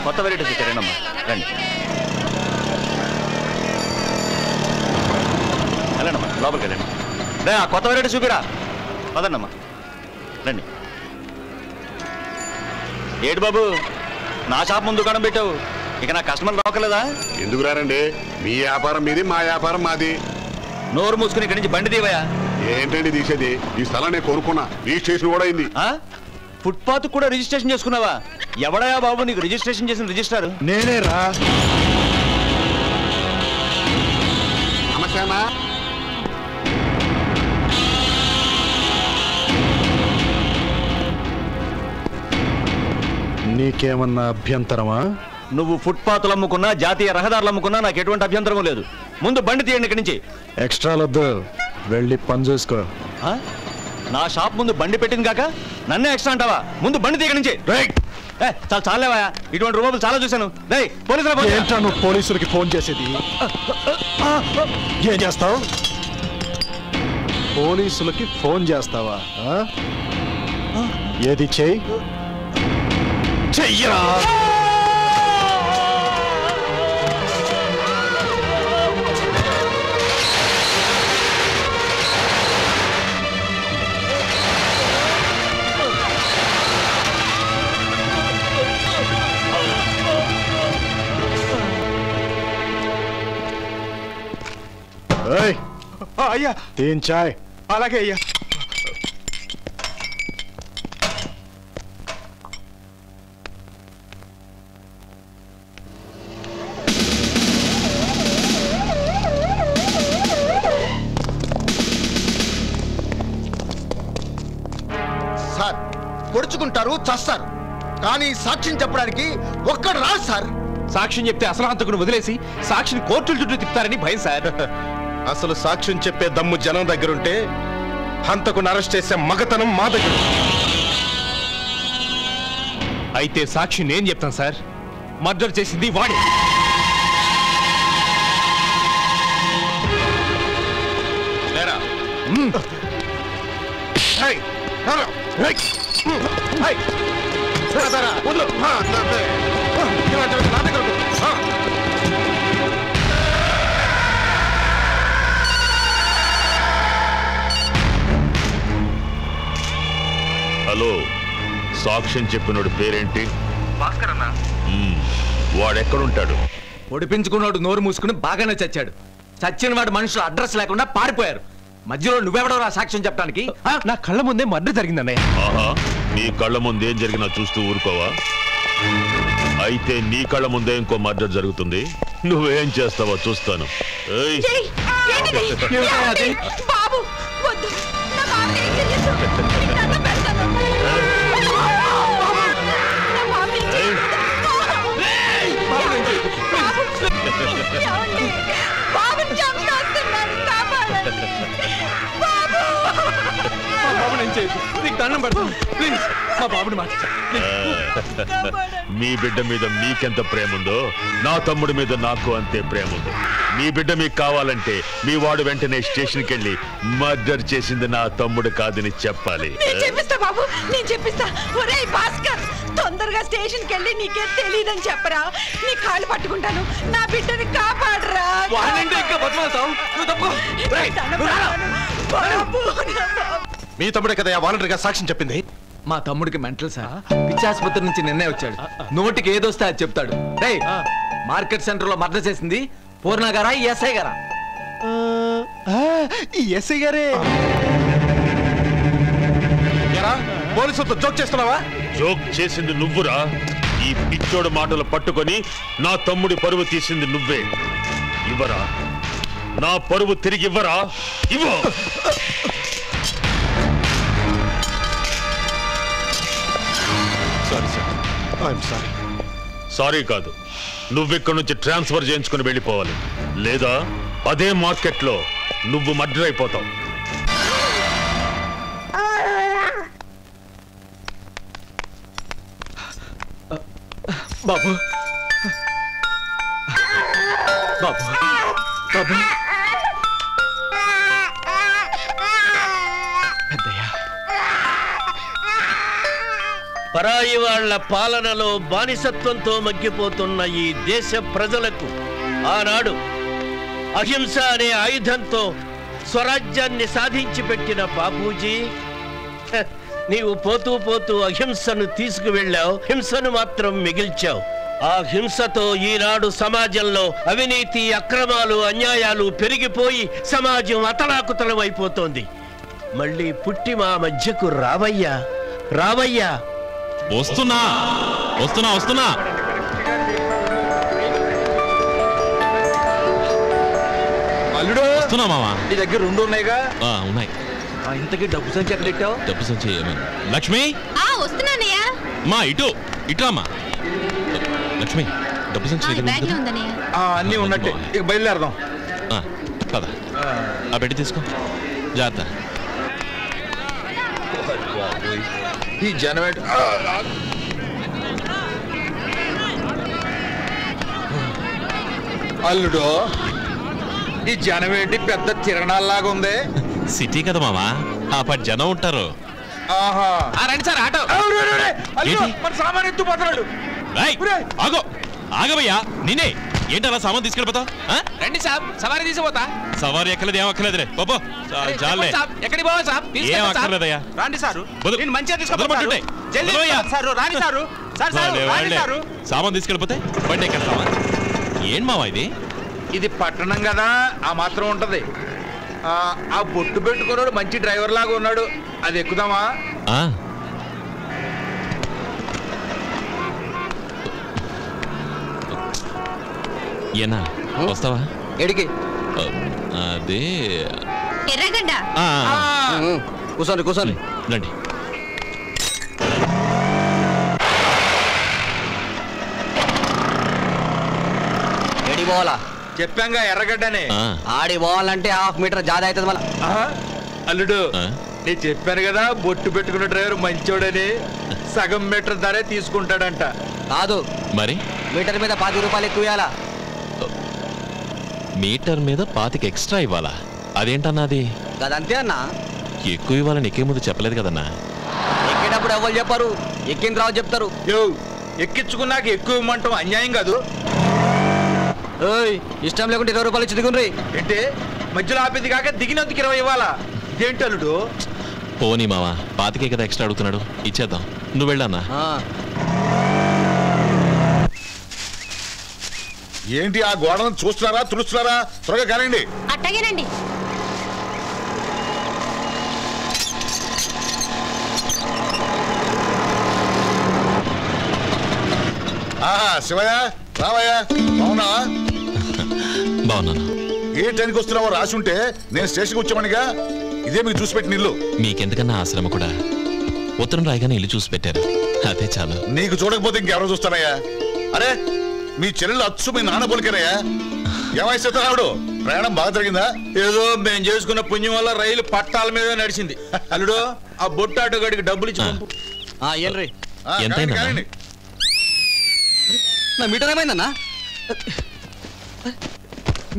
కొత్త వెరైటీస్ వచ్చారేనమ్మా, రండి. వెళ్ళండమ్మా, లోపలికి వెళ్ళండి. రే ఆ కొత్త వెరైటీ చూపిరా. పదండమ్మా, రండి. ఏడు బాబు, నా షాప్ ముందు దుకాణం పెట్టావు, ఇక నా కస్టమర్ రాకలేదా? ఎందుకు రారండి? మీ వ్యాపారం మీది, మా వ్యాపారం మాది. నోరు మూసుకుని ఇక్కడి నుంచి బండి తీవయా. ఏంటండి తీసేది? ఈ స్థలం నేను కొనుక్కున్నా, రిజిస్ట్రేషన్ కూడా అయింది. ఫుట్పాత్ కూడా రిజిస్ట్రేషన్ చేసుకున్నావా? ఎవడయా బాబు నీకు రిజిస్ట్రేషన్ చేసిన రిజిస్టర్? నేనే రా. నమస్తేనా? నీకేమన్నా అభ్యంతరమా? నువ్వు ఫుట్పాత్లు అమ్ముకున్నా, జాతీయ రహదారులు అమ్ముకున్నా నాకు ఎటువంటి అభ్యంతరం లేదు. ముందు బండి తీయండి ఇక్కడి నుంచి. ఎక్స్ట్రాలొద్దు, వెళ్ళి పని చూసుకో. నా షాప్ ముందు బండి పెట్టింది కాక నన్నే ఎక్స్ట్రా అంటావా? ముందు బండి తీయక నుంచి. చాలా చాలేవా, ఇటువంటి రూపాయలు చాలా చూశాను. ఏంటా నువ్వు పోలీసులకి ఫోన్ చేసేది? ఏం చేస్తావు? పోలీసులకి ఫోన్ చేస్తావా? ఏది చెయ్యి. చెయ్యరా. అయ్యా, తీన్ చాయ్. అలాగే అయ్యా. సార్, పొడుచుకుంటారు, చస్తారు, కానీ సాక్ష్యం చెప్పడానికి ఒక్కడు రాదు సార్. సాక్ష్యం చెప్తే అసలు హంతకుని వదిలేసి సాక్షిని కోర్టుల చుట్టూ తిప్పుతారని భయం సార్. అసలు సాక్ష్యం చెప్పే దమ్ము జనం దగ్గరుంటే హంతకుని అరెస్ట్ చేసే మగతనం మా దగ్గర. అయితే సాక్షి నేను చెప్తాను సార్. మర్డర్ చేసింది వాడే. లేరా? హలో, సాక్ష్యం చెప్పినోడు పేరేంటి? భాస్కర్ అన్న. వాడెక్కడుంటాడు? ఒడిపించుకున్నాడు నోరు మూసుకుని బాగానే చచ్చాడు. చచ్చిన వాడు మనుషులు అడ్రస్ లేకుండా పారిపోయారు. మధ్యలో నువ్వెవడో సాక్ష్యం చెప్పడానికి? నా కళ్ళ ముందే మర్డర్ జరిగిందన్నయ్య. ఆహా, నీ కళ్ళ ముందు ఏం జరిగినా చూస్తూ ఊరుకోవా? అయితే నీ కళ్ళ ముందే ఇంకో మర్డర్ జరుగుతుంది, నువ్వేం చేస్తావో చూస్తాను. మీ బిడ్డ మీద మీకెంత ప్రేమ ఉందో నా తమ్ముడి మీద నాకు అంతే ప్రేమ ఉంది. మీ బిడ్డ మీకు కావాలంటే మీ వాడు వెంటనే స్టేషన్కి వెళ్ళి మర్డర్ చేసింది నా తమ్ముడు కాదని చెప్పాలి. చెప్పిస్తా బాబు, నేను చెప్పిస్తా. ఒరేయ్ భాస్కర్, తొందరగా స్టేషన్కి వెళ్ళి నీకేం తెలియదని చెప్పరా. నీ కాళ్ళు పట్టుకుంటాను, నా బిడ్డని కాపాడరా. మీ తమ్ముడే కదా వాలంటరీగా సాక్ష్యం చెప్పింది. మా తమ్ముడికి మెంటల్ సార్. పిచ్చాసుపత్రి నుంచి నిన్నే వచ్చాడు. నోటికి ఏదొస్తే అది చెప్తాడు. మార్కెట్ సెంటర్ లో మర్డర్ చేసింది పూర్ణ గారా, ఎస్ఐ గారా? ఎస్ఐ గారే. పోలీసులతో జోక్ చేస్తున్నావా? జోక్ చేసింది నువ్వురా. ఈ పిచ్చోడు మాటలు పట్టుకొని నా తమ్ముడి పరువు తీసింది నువ్వే. ఇవ్వరా, నా పరువు తిరిగి ఇవ్వరా? ఇవ్వు. సారీ కాదు, నువ్విక్కడి నుంచి ట్రాన్స్ఫర్ చేయించుకుని వెళ్ళిపోవాలి. లేదా అదే మార్కెట్లో నువ్వు మర్డర్ అయిపోతావు. బాబు, బాబు, బాబు. పెద్దయ్యా, పరాయి వాళ్ల పాలనలో బానిసత్వంతో మగ్గిపోతున్న ఈ దేశ ప్రజలకు ఆనాడు అహింస అనే ఆయుధంతో స్వరాజ్యాన్ని సాధించి పెట్టిన బాపూజీ, నీవు పోతూ పోతూ అహింసను తీసుకువెళ్ళావు, హింసను మాత్రం మిగిల్చావు. ఆ హింసతో ఈనాడు సమాజంలో అవినీతి, అక్రమాలు, అన్యాయాలు పెరిగిపోయి సమాజం అతలాకుతలం అయిపోతోంది. మళ్ళీ పుట్టి మా మధ్యకు రావయ్యా, రావయ్యా. వస్తున్నా వస్తున్నా వస్తున్నా. అల్లుడు వస్తున్నా మావా. నీ దగ్గర 2 ఉన్నాయిగా? ఉన్నాయి. ఇంతకీ డబ్బు సంచి ఎక్కడ పెట్టావు? డబ్బు సంచి ఏమని? లక్ష్మి వస్తున్నానయ్యా. మా ఇటు ఇట్రామా. లక్ష్మి డబ్బు సంచి అన్నీ ఉన్నట్టే, ఇక బయలుదేరదాం. పద, ఆ పెట్టి తీసుకో, జాగ్రత్త. ఈ జనవేట్ అల్లుడు, ఈ జనవేటి పెద్ద తిరణాల్లాగా ఉంది. సిటీ కదా మామా, ఆ పది జనం ఉంటారు. ఆహా, రండి సార్ ఆటో. మన సామాన్ ఎత్తుపోతున్నాడు. ఆగో ఆగవయ్యా, నేనే ఏంటి అలా సామాన్ తీసుకెళ్ళిపోతావు? రండి సాబ్, సవారీ తీసుకుపోతా. సవారీ ఎక్కలేదు, ఏం అక్కర్లేదురే బాబో. చాలే, ఎక్కడికి పోవా సాబ్? ఏం అక్కర్లేదయ్యా. రండి సారు, సామాన్ తీసుకెళ్ళిపోతే బండి ఎక్కేస్తావా? ఏం మావా ఇది? ఇది పట్టణం కదా, ఆ మాత్రం ఉంటది. ఆ బొట్టు పెట్టుకున్నాడు మంచి డ్రైవర్ లాగా ఉన్నాడు, అది ఎక్కుదామా? ఏనా వస్తావా? ఎడికి? అదే ఎర్రగడ్డ. కూర్చోండి కూర్చోండి, రండి. ఎడి పోవాలా? చెప్పాంగా ఎర్రగడ్డనే. ఆడి పోవాలంటే 1/2 మీటర్ జాదా అవుతుంది మళ్ళా. అల్లుడు, నేను చెప్పాను కదా బొట్టు పెట్టుకున్న డ్రైవర్ మంచోడని. సగం మీటర్ ధరే తీసుకుంటాడంట. కాదు మరి మీటర్ మీద 10 రూపాయలు ఎక్కువ ఇవ్వాలా. మీటర్ మీద 25 ఎక్స్ట్రా ఇవ్వాలా? అదేంటన్నా? అది అదంతే అన్నా. ఎక్కువ ఇవ్వాలని ఎక్కే ముందు చెప్పలేదు కదన్నా. ఎక్కేటప్పుడు ఎవరు చెప్పారు, ఎక్కిన తర్వాత చెప్తారు. ఎక్కించుకున్నాక ఎక్కువ ఇవ్వమంటాం అన్యాయం కాదు. ఇష్టం లేకుంటే 20 రూపాయలు ఇచ్చి దిగుండ్రి. ఏంటి మధ్యలో ఆపేది కాక దిగినందుకు 20 ఇవ్వాలా? ఇదేంటి అల్లుడు? పోనీ మావా, 25 కదా ఎక్స్ట్రా అడుగుతున్నాడు, ఇచ్చేద్దాం. నువ్వు వెళ్ళన్నా. ఏంటి ఆ గోడను చూస్తున్నారా, తుడుస్తున్నారా? త్వరగా కానండి. అట్టగేనండి. శివయ్య, రావయ్యా. బాగున్నావా? బాగున్నాను. ఏ టైంకి వస్తున్నావో రాసి ఉంటే నేను స్టేషన్కి వచ్చామనిగా. ఇదే మీకు చూసి పెట్టిన ఇల్లు. మీకెందుకన్నా ఆశ్రమ కూడా ఉత్తరం రాయగానే ఇల్లు చూసి పెట్టారు, అదే చాలు. నీకు చూడకపోతే ఇంకెవరో చూస్తానయ్యా. అరే, మీ చెల్లెలు అచ్చు మీ నాన్న పోలికనయ్యా. ఏమైనా ప్రయాణం బాగా జరిగిందా? ఏదో మేము చేసుకున్న పుణ్యం వల్ల రైలు పట్టాల మీద నడిచింది. అల్లుడు, ఆ బొట్టాటు గడికి డబ్బులు ఇచ్చి పంపు. ఎంతైనా నా మీటర్ ఏమైందన్నా?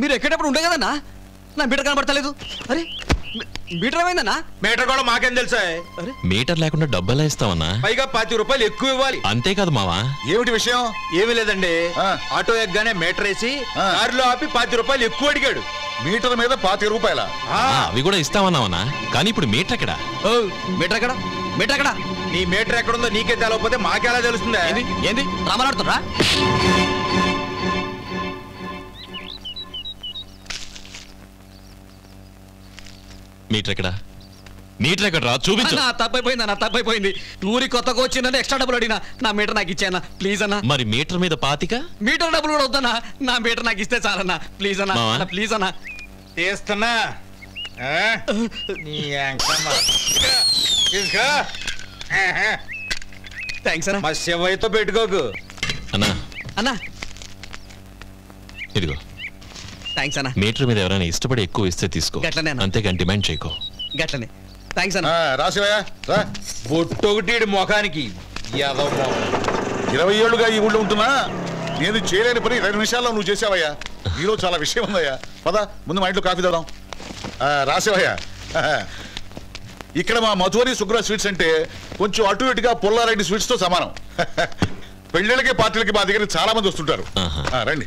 మీరు ఎక్కేటప్పుడు ఉండే కదన్నా, నా మీటర్ కనబడతలేదు. అరే మీటర్ ఏమైందన్నా? మీటర్ కూడా మాకేం తెలుసా? మీటర్ లేకుండా డబ్బులా ఇస్తావన్నా? పైగా 25 రూపాయలు ఎక్కువ ఇవ్వాలి. అంతేకాదు మావా. ఏమిటి విషయం? ఏమీ లేదండి, ఆటో ఎగ్గానే మీటర్ వేసి కారులో ఆపి 25 రూపాయలు ఎక్కువ అడిగాడు. మీటర్ మీద 25 రూపాయల? అవి కూడా ఇస్తామన్నావన్నా, కానీ ఇప్పుడు మీటర్ ఎక్కడ? మీటర్ ఎక్కడ? మీటర్ ఎక్కడ? నీ మీటర్ ఎక్కడుందో నీకే తెలవకపోతే మాకెలా తెలుస్తుందా? ఏంది రామనాడుతురా? మీటర్ ఎక్కడ? మీటర్ ఎక్కడ రా, చూపించు. తప్పైపోయిందన్నా, తప్పైపోయింది. ఊరి కొత్తగా వచ్చిందని ఎక్స్ట్రా డబ్బులు అడిగినా. నా మీటర్ నాకు ఇచ్చానా ప్లీజ్ అన్నా. మరి మీటర్ మీద 25? మీటర్ డబ్బులు కూడా వద్దన్నా, నా మీటర్ నాకు ఇస్తే చాలన్నా ప్లీజ్ అన్నా, ప్లీజ్ అన్నా. తీస్తున్నా. థ్యాంక్స్ అన్నా. మా శివయ్యతో పెట్టుకోకు అన్నా. అన్నా ఇదిగో. థ్యాంక్స్ అన్నా. మీటర్ మీద ఎవరైనా ఇష్టపడి ఎక్కువ ఇస్తే తీసుకో, అంతేగాని డిమాండ్ చేయకో. గట్లనే. థ్యాంక్స్ అన్నా. రాసివయ్యా రా. బొట్టు ఒకటి మొఖానికి 20 ఏళ్ళుగా ఈ ఊళ్ళో ఉంటున్నా. నేను చేయలేని పని 2 నిమిషాల్లో నువ్వు చేసావయ్యా. ఈరోజు చాలా విషయం ఉందయ్యా. పద ముందు మా ఇంట్లో కాఫీ తాగుదాం. రాసేవయ్యా. ఇక్కడ మా మధువరి సుగ్ర స్వీట్స్ అంటే కొంచెం అటు ఇటుగా పుల్లారెడ్డి స్వీట్స్ తో సమానం. పెళ్లిళ్ళకి పార్టీలకి మా దగ్గర చాలా మంది వస్తుంటారు. రండి.